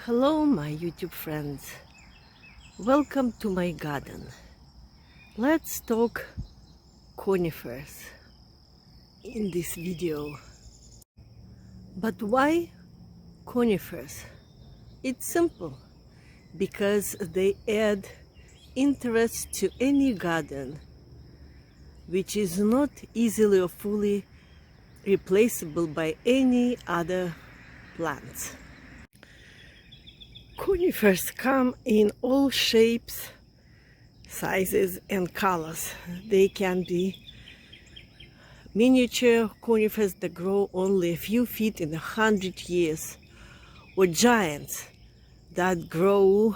Hello my YouTube friends, welcome to my garden. Let's talk conifers in this video. But why conifers? It's simple, because they add interest to any garden which is not easily or fully replaceable by any other plants. Conifers come in all shapes, sizes and colors. They can be miniature conifers that grow only a few feet in 100 years, or giants that grow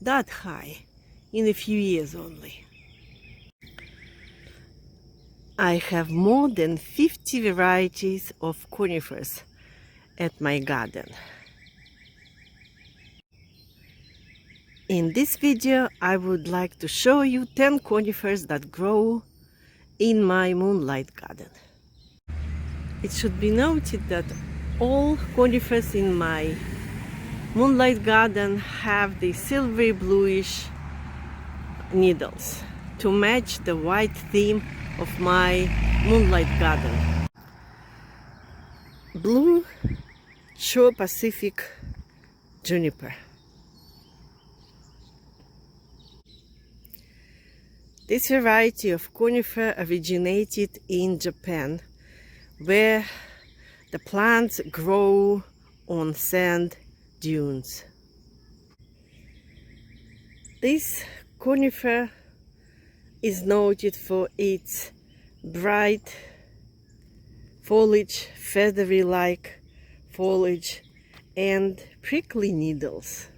that high in a few years only. I have more than 50 varieties of conifers at my garden. In this video, I would like to show you 10 conifers that grow in my moonlight garden. It should be noted that all conifers in my moonlight garden have the silvery bluish needles to match the white theme of my moonlight garden. Blue Pacific juniper. This variety of conifer originated in Japan, where the plants grow on sand dunes. This conifer is noted for its bright foliage, feathery-like foliage, and prickly needles.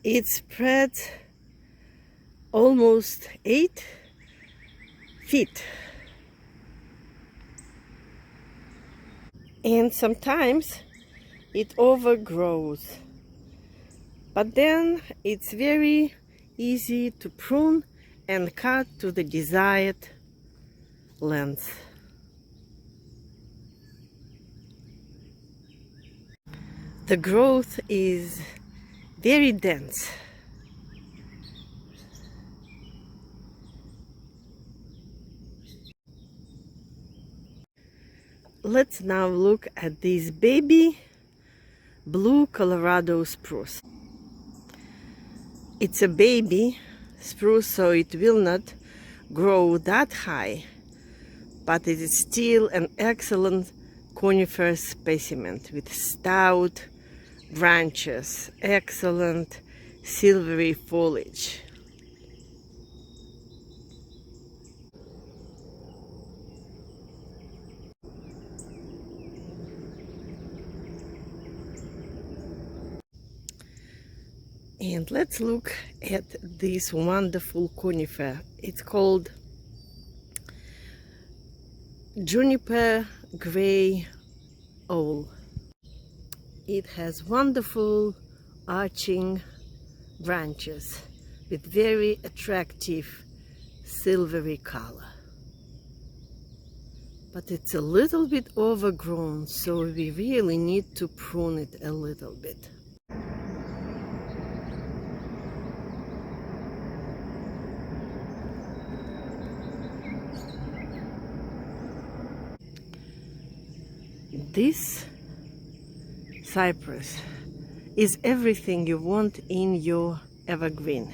It spreads almost 8 feet, and sometimes it overgrows, but then it's very easy to prune and cut to the desired length. The growth is very dense. Let's now look at this Baby Blue Colorado Spruce. It's a baby spruce, so it will not grow that high, but it is still an excellent conifer specimen with stout branches, excellent silvery foliage. And let's look at this wonderful conifer. It's called Juniper Gray Owl. It has wonderful arching branches with very attractive silvery color. But it's a little bit overgrown, so we really need to prune it a little bit. This cypress is everything you want in your evergreen.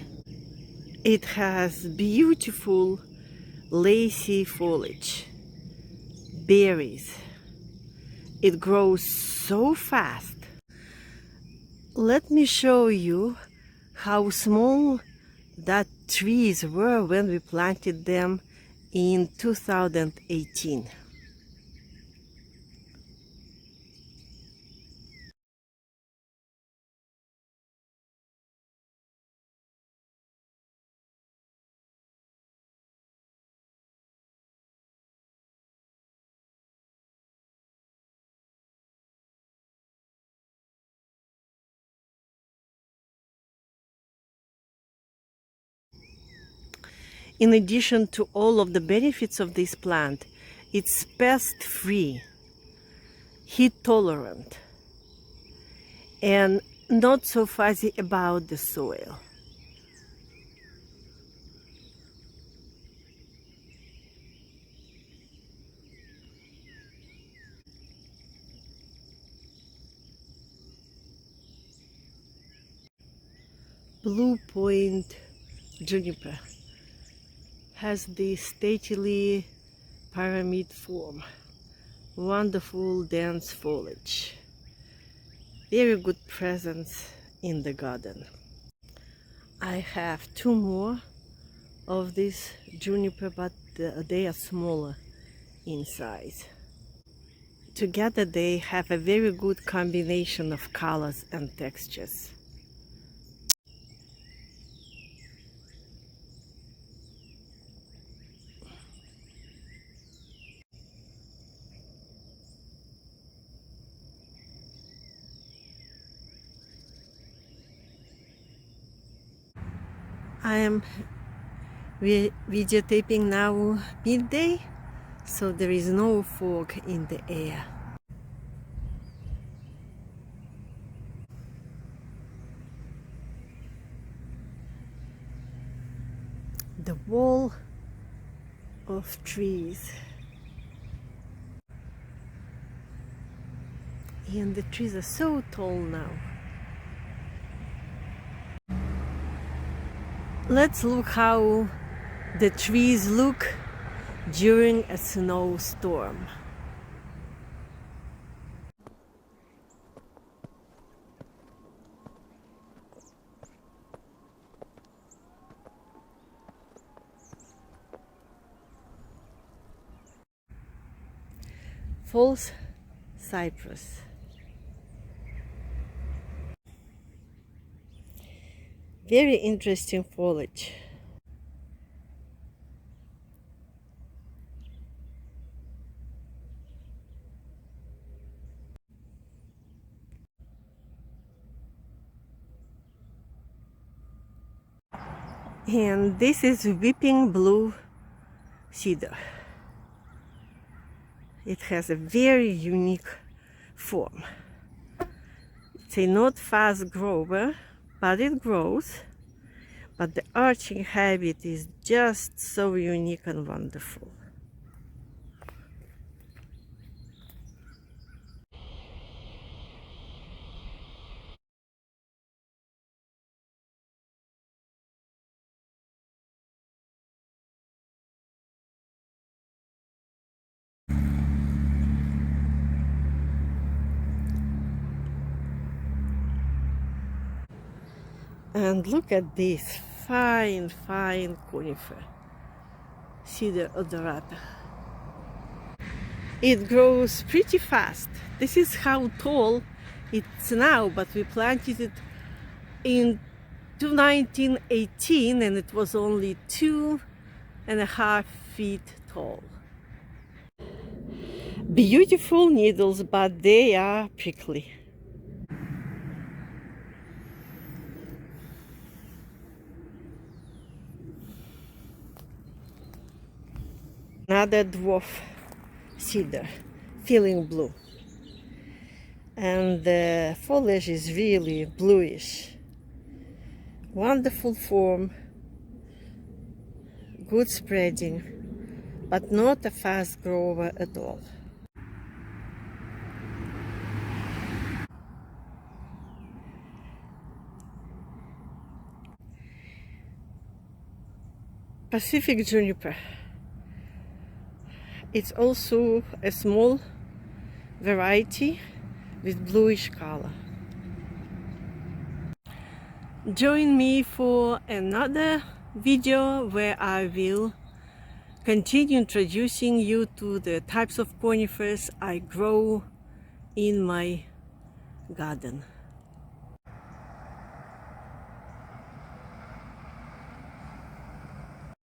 It has beautiful lacy foliage, berries. It grows so fast. Let me show you how small that trees were when we planted them in 2018. In addition to all of the benefits of this plant, it's pest-free, heat-tolerant, and not so fussy about the soil. Blue Point Juniper has this stately pyramid form, wonderful dense foliage, very good presence in the garden. I have two more of this juniper, but they are smaller in size. Together they have a very good combination of colors and textures. I am videotaping now midday, so there is no fog in the air. The wall of trees, and the trees are so tall now. Let's look how the trees look during a snowstorm. False cypress. Very interesting foliage. And this is weeping blue cedar. It has a very unique form. It's a not fast grower, but it grows. But the arching habit is just so unique and wonderful. And look at this fine conifer, Cedar Odorata. It grows pretty fast. This is how tall it's now, but we planted it in 1918 and it was only 2.5 feet tall. Beautiful needles, but they are prickly. Another dwarf cedar, feeling blue. And the foliage is really bluish. Wonderful form, good spreading, but not a fast grower at all. Pacific juniper. It's also a small variety with bluish color. Join me for another video where I will continue introducing you to the types of conifers I grow in my garden.